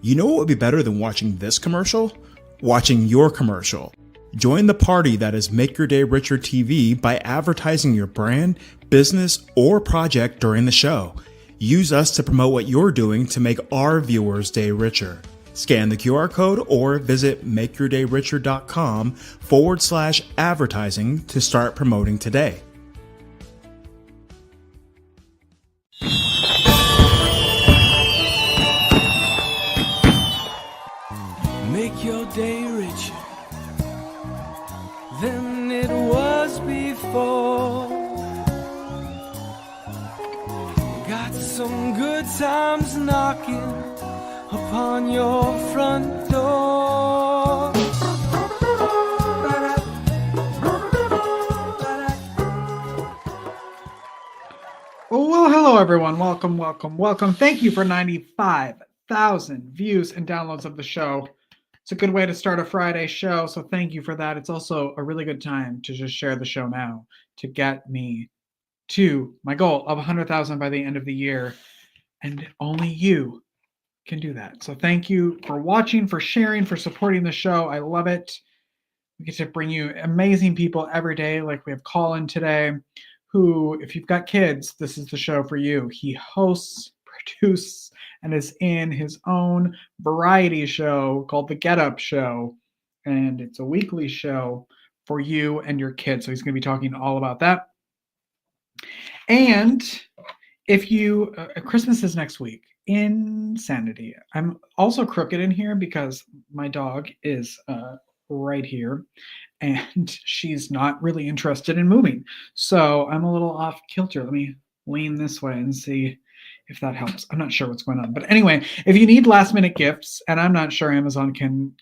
You know what would be better than watching this commercial? Watching your commercial. Join the party that is Make Your Day Richer TV by advertising your brand, business, or project during the show. Use us to promote what you're doing to make our viewers' day richer. Scan the QR code or visit makeyourdayricher.com/advertising to start promoting today. Make your day richer than it was before. Got some good times knocking upon your front door. Well, hello everyone. Welcome. Thank you for 95,000 views and downloads of the show. It's a good way to start a Friday show, so thank you for that. It's also a really good time to just share the show now to get me to my goal of 100,000 by the end of the year, and only you can do that. So thank you for watching, for sharing, for supporting the show. I love it. We get to bring you amazing people every day, like we have Colin today, who, if you've got kids, this is the show for you. He hosts, produces, and is in his own variety show called The Get Up Show. And it's a weekly show for you and your kids. So he's going to be talking all about that. And if you, Christmas is next week. Insanity. I'm also crooked in here because my dog is right here and she's not really interested in moving. So I'm a little off kilter. Let me lean this way and see if that helps. I'm not sure what's going on. But anyway, if you need last minute gifts, and I'm not sure Amazon can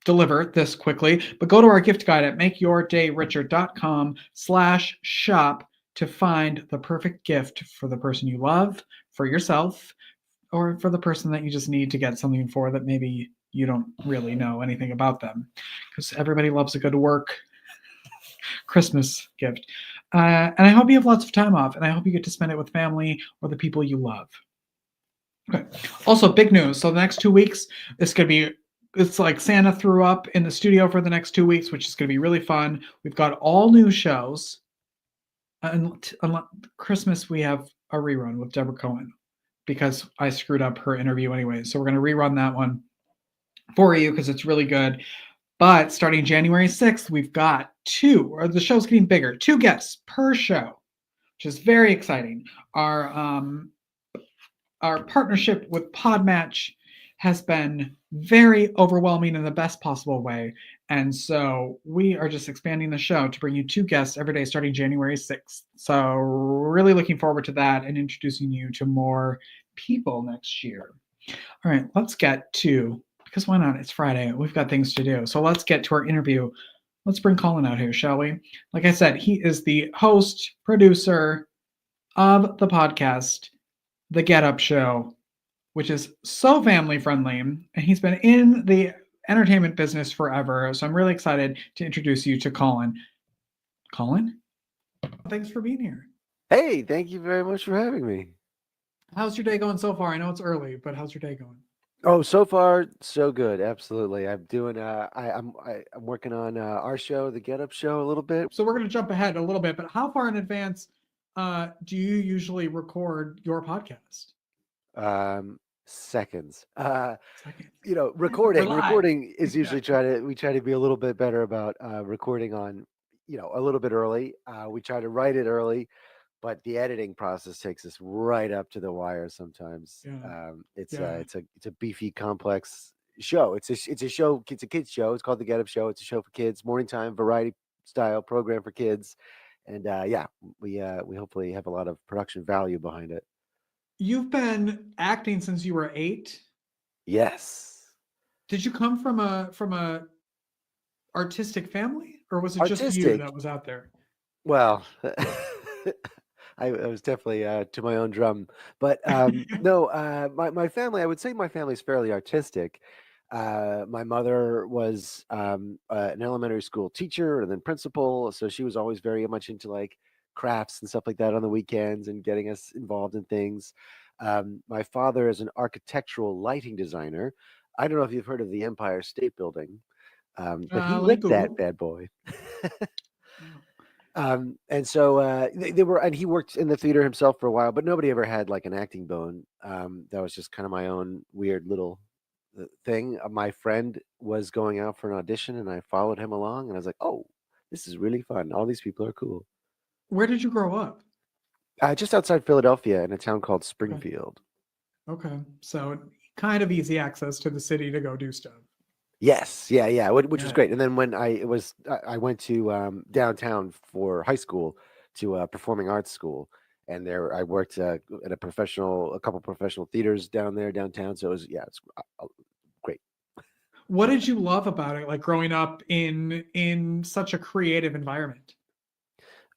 deliver this quickly, but go to our gift guide at makeyourdayricher.com/shop to find the perfect gift for the person you love, for yourself, or for the person that you just need to get something for that maybe you don't really know anything about them, because everybody loves a good work Christmas gift. And I hope you have lots of time off, and I hope you get to spend it with family or the people you love. Okay. Also, big news. So the next 2 weeks, it's like Santa threw up in the studio for the next 2 weeks, which is going to be really fun. We've got all new shows. And Christmas, we have a rerun with Deborah Cohen because I screwed up her interview anyway. So we're going to rerun that one for you because it's really good. But starting January 6th, we've got the show's getting bigger, 2 guests per show, which is very exciting. Our partnership with Podmatch has been very overwhelming in the best possible way. And so we are just expanding the show to bring you 2 guests every day starting January 6th. So really looking forward to that and introducing you to more people next year. All right, let's get to, because why not? It's Friday. We've got things to do. So let's get to our interview. Let's bring Colin out here, shall we? Like I said, he is the host, producer of the podcast, The Get Up Show, which is so family friendly. And he's been in the entertainment business forever. So I'm really excited to introduce you to Colin. Colin, thanks for being here. Hey, thank you very much for having me. How's your day going so far? I know it's early, but how's your day going? Oh, so far so good. Absolutely. I'm doing I'm working on our show, the Get Up Show, a little bit. So we're going to jump ahead a little bit, but how far in advance do you usually record your podcast? Seconds. Second. Recording is usually we try to be a little bit better about recording on, a little bit early. We try to write it early, but the editing process takes us right up to the wire sometimes. Yeah. It's a beefy, complex show. It's a show. It's a kids show. It's called the Get Up Show. It's a show for kids, morning time, variety style program for kids, and we hopefully have a lot of production value behind it. You've been acting since you were 8. Yes. Did you come from a artistic family, or was it just you Artistic? that was out there? Well, I was definitely to my own drum, but no, my family. I would say my family's fairly artistic. My mother was an elementary school teacher and then principal, so she was always very much into like crafts and stuff like that on the weekends and getting us involved in things. My father is an architectural lighting designer. I don't know if you've heard of the Empire State Building, but he Let me lit that Google. bad boy. Oh. And so they were, and he worked in the theater himself for a while, but nobody ever had like an acting bone. That was just kind of my own weird little thing. My friend was going out for an audition, and I followed him along, and I was like, "Oh, this is really fun. All these people are cool." Where did you grow up? Just outside Philadelphia, in a town called Okay. Springfield. Okay. So kind of easy access to the city to go do stuff. Yes, yeah, yeah, which was Yeah. great. And then when I went to downtown for high school to performing arts school, and there I worked at a couple professional theaters down there downtown. So it was, yeah, it's great. What did you love about it, like growing up in such a creative environment?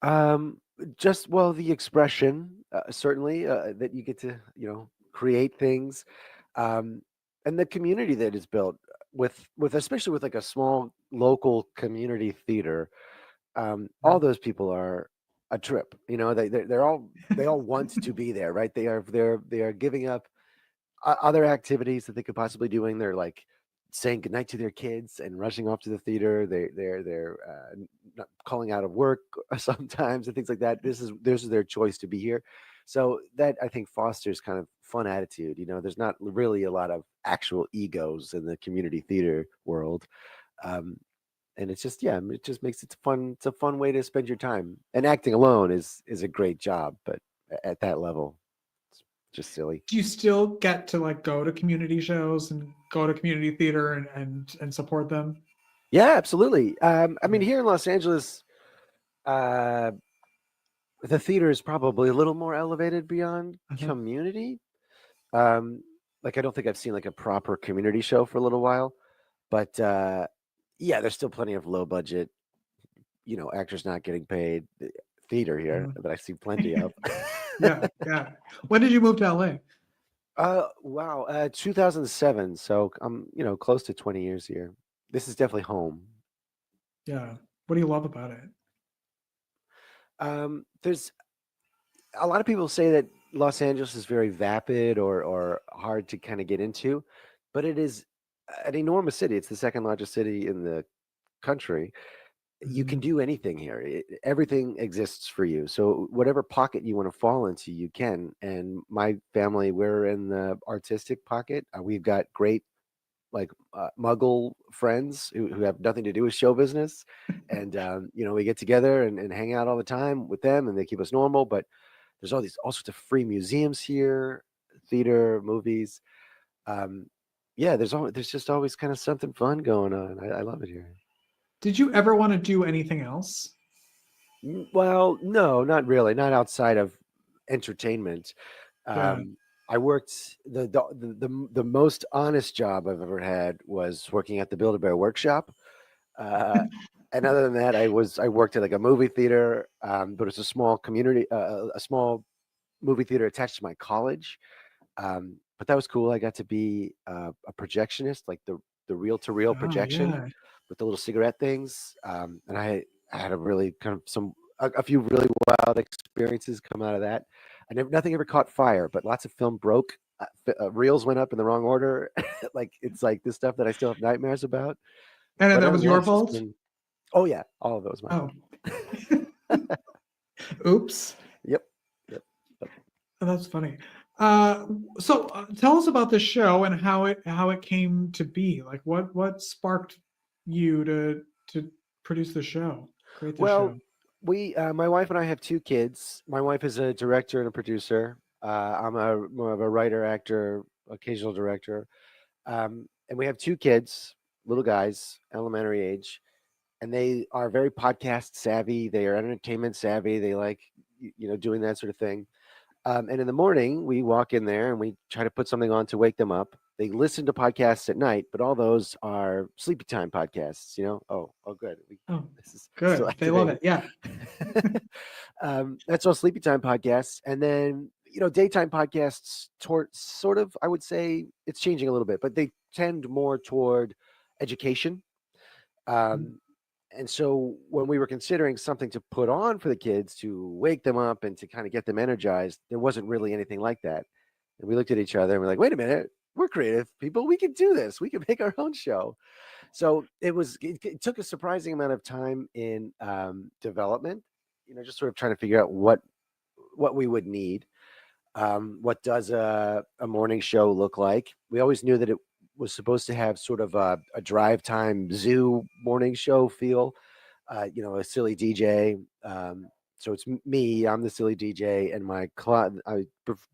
Um, just well, the expression certainly that you get to create things, um, and the community that is built with especially with like a small local community theater. All those people are a trip. They all want to be there, right? They are giving up other activities that they could possibly doing. They're like saying goodnight to their kids and rushing off to the theater. They're not calling out of work sometimes and things like that. This is their choice to be here. So that I think fosters kind of fun attitude. There's not really a lot of actual egos in the community theater world. Um, and it's just, yeah, it just makes it fun. It's a fun way to spend your time. And acting alone is a great job, but at that level, it's just silly. Do you still get to like go to community shows and go to community theater and support them? Yeah, absolutely. I mean, Yeah. here in Los Angeles, uh, the theater is probably a little more elevated beyond Uh-huh. community. Um, like I don't think I've seen like a proper community show for a little while, but yeah, there's still plenty of low budget, actors not getting paid theater here Uh-huh. that I see plenty of. Yeah, yeah. When did you move to LA? Wow, 2007. So I'm, close to 20 years here. This is definitely home. Yeah. What do you love about it? There's a lot of people say that Los Angeles is very vapid or hard to kind of get into, but it is an enormous city. It's the second largest city in the country. You can Mhm. do anything here. Everything exists for you. So whatever pocket you want to fall into, you can. And my family, we're in the artistic pocket. We've got great like muggle friends who have nothing to do with show business, and we get together and hang out all the time with them, and they keep us normal. But there's all sorts of free museums here, theater, movies. Um, yeah, there's just always kind of something fun going on. I love it here. Did you ever want to do anything else? Well, no, not really, not outside of entertainment. Yeah. Um, I worked the most honest job I've ever had was working at the Build-A-Bear workshop. Uh, and other than that, I worked at like a movie theater, but it's a small community, a small movie theater attached to my college. But that was cool. I got to be a projectionist, like the reel-to-reel Oh, projection yeah. with the little cigarette things. And I had a really kind of a few really wild experiences come out of that. Nothing ever caught fire, but lots of film broke. Reels went up in the wrong order. Like it's like this stuff that I still have nightmares about. And then But that was your otherwise, it's fault? been, oh yeah, all of those my Oh, fault. oops. Yep. Yep. Yep. Oh, that's funny. So tell us about the show and how it came to be. Like what sparked you to produce the show, create the Well, show? my wife and I have two kids. My wife is a director and a producer. I'm more of a writer, actor, occasional director. And we have two kids, little guys, elementary age, and they are very podcast savvy. They are entertainment savvy. They like, doing that sort of thing. And in the morning, we walk in there and we try to put something on to wake them up. They listen to podcasts at night, but all those are sleepy time podcasts. Oh, good. Oh, This is still good. They love activating. it. Yeah. That's all sleepy time podcasts, and then daytime podcasts. Sort of, I would say it's changing a little bit, but they tend more toward education. Mhm. Um, and so when we were considering something to put on for the kids to wake them up and to kind of get them energized, there wasn't really anything like that. And we looked at each other and we're like, wait a minute, we're creative people. We can do this. We can make our own show. So it took a surprising amount of time in development, just sort of trying to figure out what we would need. What does a morning show look like? We always knew that it was supposed to have sort of a drive time zoo morning show feel, a silly DJ. So it's me, I'm the silly DJ, and I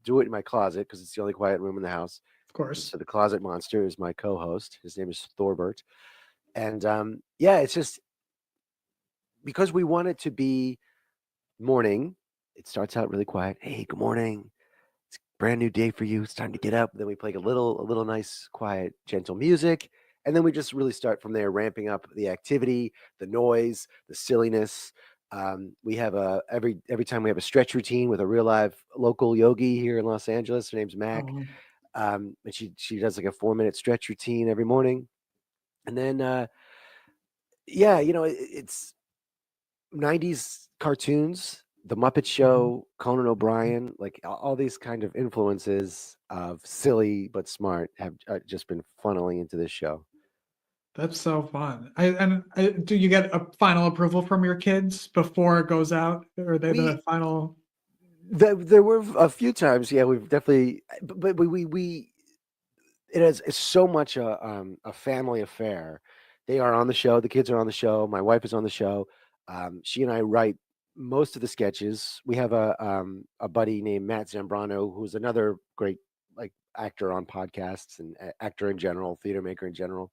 do it in my closet because it's the only quiet room in the house. Of course. So the closet monster is my co-host. His name is Thorbert. And yeah, it's just because we want it to be morning. It starts out really quiet. Hey, good morning. It's a brand new day for you. It's time to get up. Then we play a little nice, quiet, gentle music. And then we just really start from there, ramping up the activity, the noise, the silliness. We have every time we have a stretch routine with a real live local yogi here in Los Angeles. Her name's Mac. Oh, And she does like a 4-minute stretch routine every morning. And then yeah, it's 90s cartoons, The Muppet Show, Conan O'Brien, like all these kind of influences of silly but smart have just been funneling into this show. that's so fun. Do you get a final approval from your kids before it goes out? Or are they the We final? there were a few times, yeah, we've definitely, but we it's so much a family affair. They are on the show. The kids are on the show. My wife is on the show. She and I write most of the sketches. We have a buddy named Matt Zambrano, who's another great like actor on podcasts and actor in general, theater maker in general.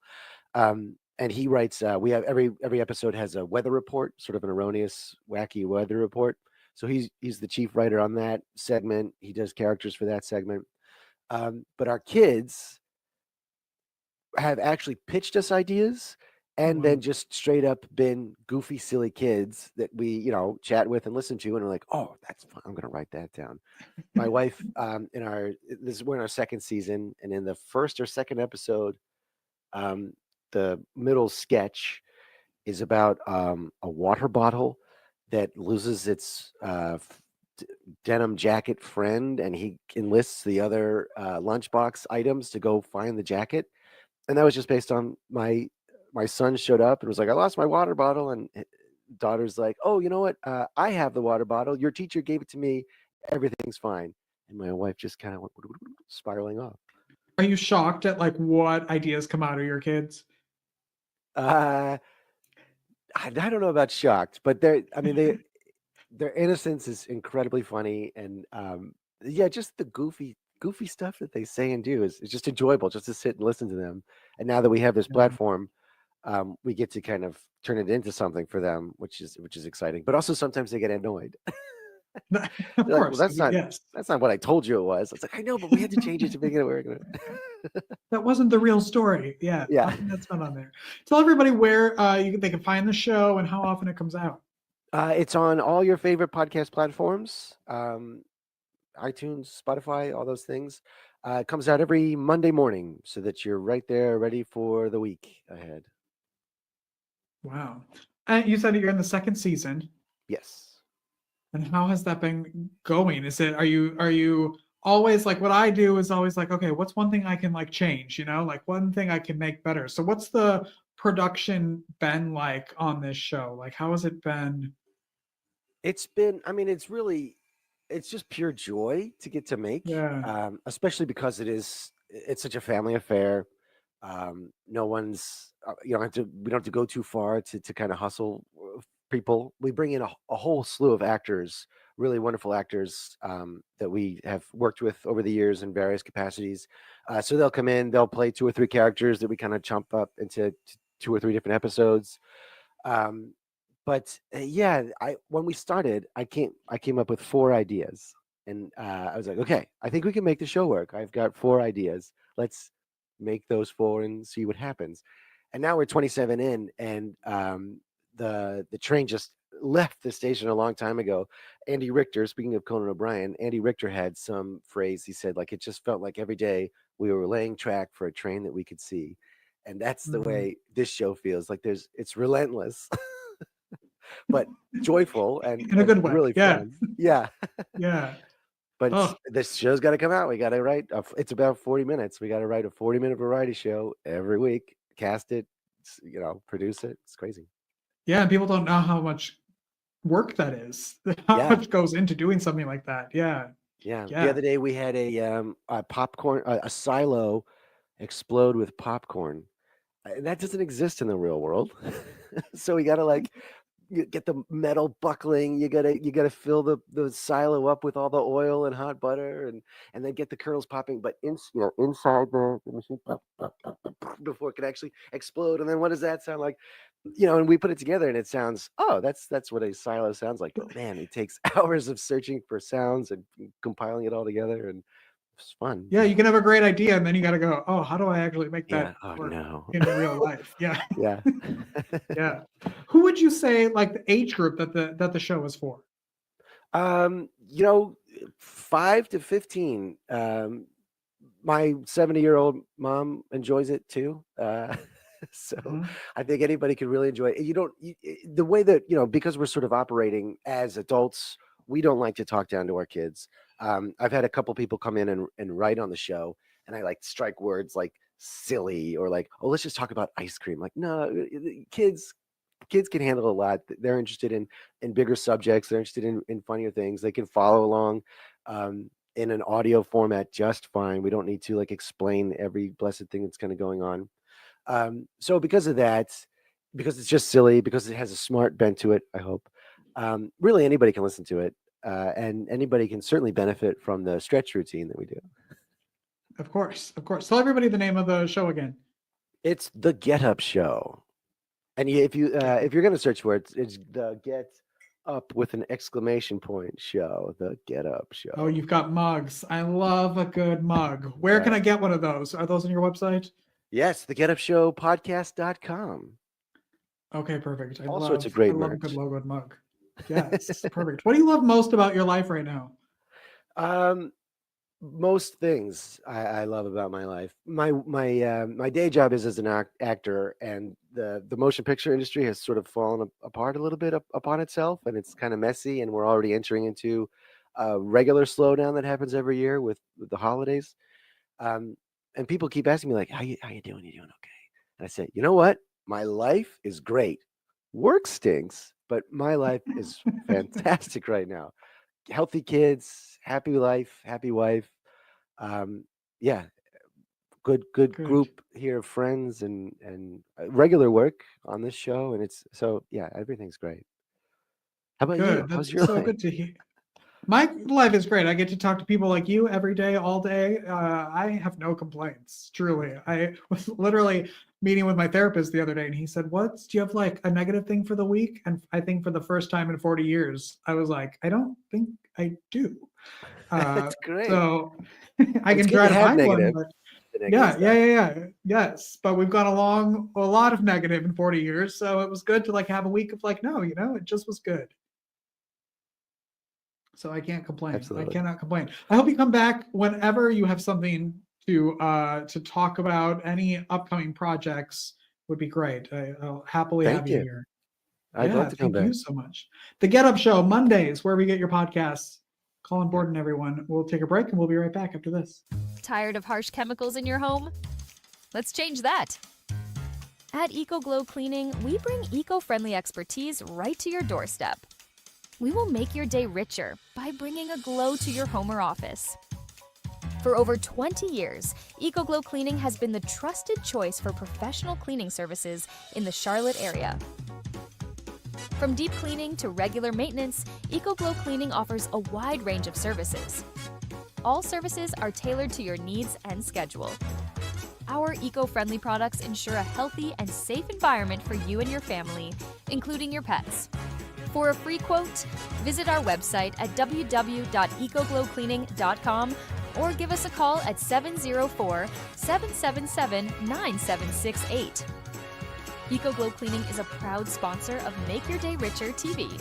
And he writes. We have every episode has a weather report, sort of an erroneous, wacky weather report. So he's the chief writer on that segment. He does characters for that segment. But our kids have actually pitched us ideas and then just straight up been goofy, silly kids that we, chat with and listen to, and we're like, oh, that's fun. I'm going to write that down. My wife, we're in our second season, and in the first or second episode, the middle sketch is about a water bottle that loses its denim jacket friend, and he enlists the other lunchbox items to go find the jacket. And that was just based on my son showed up and was like, I lost my water bottle. And daughter's like, oh, you know what? I have the water bottle. Your teacher gave it to me. Everything's fine. And my wife just kind of went spiraling off. Are you shocked at like what ideas come out of your kids? I don't know about shocked, but their innocence is incredibly funny. And yeah, just the goofy stuff that they say and do is just enjoyable just to sit and listen to them. And now that we have this platform, we get to kind of turn it into something for them, which is exciting. But also sometimes they get annoyed. Of Like, course. well, Yes. that's not what I told you it was. It's like, I know, but we had to change it to make it work. That wasn't the real story. Yeah. Yeah. That's not on there. Tell everybody where they can find the show and how often it comes out. It's on all your favorite podcast platforms. iTunes, Spotify, all those things. It comes out every Monday morning so that you're right there ready for the week ahead. Wow. And you said you're in the second season. Yes. And how has that been going? Are you always like, what I do is always like, okay, what's one thing I can like change, like one thing I can make better. So what's the production been like on this show? Like, how has it been? It's been, it's just pure joy to get to make, especially because it's such a family affair. No one's, we don't have to go too far to kind of hustle people. We bring in a whole slew of actors, really wonderful actors that we have worked with over the years in various capacities. So they'll come in, they'll play 2 or 3 characters that we kind of chomp up into 2 or 3 different episodes. But yeah, when we started, I came up with 4 ideas, and I was like, okay, I think we can make the show work. I've got 4 ideas. Let's make those 4 and see what happens. And now we're 27 in, and the train just left the station a long time ago. Andy Richter, speaking of Conan O'Brien, Andy Richter had some phrase. He said, like, it just felt like every day we were laying track for a train that we could see. And that's the way this show feels. Like it's relentless, but joyful and in a good way. Really fun. Yeah. Yeah. But Oh, this show's got to come out. We got to write. It's about 40 minutes. We got to write a 40-minute variety show every week. Cast it, produce it. It's crazy. yeah. And people don't know how much work that is. How Yeah, much goes into doing something like that. Yeah. yeah. The Yeah. other day we had a popcorn, a silo explode with popcorn. That doesn't exist in the real world. So we got to like you get the metal buckling. You gotta fill the silo up with all the oil and hot butter, and then get the kernels popping. But inside the machine before it can actually explode. And then what does that sound like? And we put it together, and it sounds. Oh, that's what a silo sounds like. But man, it takes hours of searching for sounds and compiling it all together, and it's fun. Yeah, you can have a great idea, and then you got to go, oh, how do I actually make Yeah. that Oh work no. in real life? Yeah. Yeah. Yeah. Who would you say like the age group that the show is for? 5 to 15. My 70-year-old mom enjoys it too. So Mhm. I think anybody could really enjoy it. The way that, because we're sort of operating as adults, we don't like to talk down to our kids. I've had a couple people come in and write on the show, and I like strike words like silly or like, oh, let's just talk about ice cream. Like, no, kids can handle a lot. They're interested in bigger subjects. They're interested in funnier things. They can follow along in an audio format just fine. We don't need to like explain every blessed thing that's kind of going on. So because of that, because it's just silly, because it has a smart bent to it, I hope really anybody can listen to it, and anybody can certainly benefit from the stretch routine that we do. Of course, of course. Tell everybody the name of the show again. It's the Get Up Show. And if you're gonna search for it, it's the Get Up with an exclamation point show. The Get Up Show. Oh, you've got mugs. I love a good mug. Where can I get one of those? Are those on your website? Yes, the Get Up Show podcast.com. Okay, perfect. All sorts of great I love a merch. good logoed mug. Yes, perfect. What do you love most about your life right now? Most things I love about my life. My day job is as an actor, and the motion picture industry has sort of fallen apart a little bit upon itself, and it's kind of messy. And we're already entering into a regular slowdown that happens every year with the holidays. And people keep asking me like, how you doing? You doing okay? And I say, you know what? My life is great. Work stinks, but my life is fantastic right now. Healthy kids, happy life, happy wife. Yeah, good Good. group here of friends and regular work on this show, and it's so yeah, everything's great. How about you? Good. How's That's your so life? good to hear. My life is great. I get to talk to people like you every day, all day. I have no complaints, truly. I was literally meeting with my therapist the other day, and he said, do you have like a negative thing for the week? And I think for the first time in 40 years, I was like, I don't think I do. That's great. So I It's can good try to to have find one, negative. but The negative yeah. stuff. Yes. But we've gone along a lot of negative in 40 years. So it was good to like have a week of like, no, it just was good. So I can't complain. Absolutely. I cannot complain. I hope you come back whenever you have something to talk about. Any upcoming projects would be great. I'll happily Thank have you you. here. I'd love to come Thank you back. so much. The Get Up Show, Mondays, wherever you get your podcasts. Colin Borden, everyone. We'll take a break and we'll be right back after this. Tired of harsh chemicals in your home? Let's change that. At EcoGlow Cleaning, we bring eco-friendly expertise right to your doorstep. We will make your day richer by bringing a glow to your home or office. For over 20 years, EcoGlow Cleaning has been the trusted choice for professional cleaning services in the Charlotte area. From deep cleaning to regular maintenance, EcoGlow Cleaning offers a wide range of services. All services are tailored to your needs and schedule. Our eco-friendly products ensure a healthy and safe environment for you and your family, including your pets. For a free quote, visit our website at www.ecoglowcleaning.com or give us a call at 704-777-9768. EcoGlow Cleaning is a proud sponsor of Make Your Day Richer TV.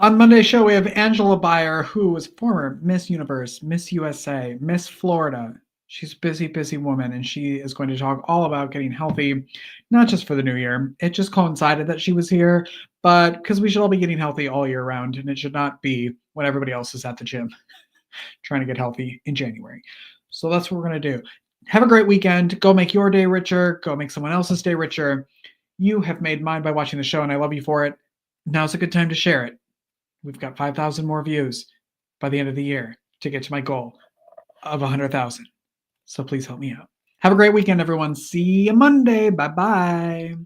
On Monday's show, we have Angela Beyer, who was former Miss Universe, Miss USA, Miss Florida. She's a busy woman, and she is going to talk all about getting healthy, not just for the new year. It just coincided that she was here, but because we should all be getting healthy all year round, and it should not be when everybody else is at the gym. trying to get healthy in January. So that's what we're going to do. Have a great weekend. Go make your day richer. Go make someone else's day richer. You have made mine by watching the show, and I love you for it. Now's a good time to share it. We've got 5,000 more views by the end of the year to get to my goal of 100,000. So please help me out. Have a great weekend, everyone. See you Monday. Bye-bye.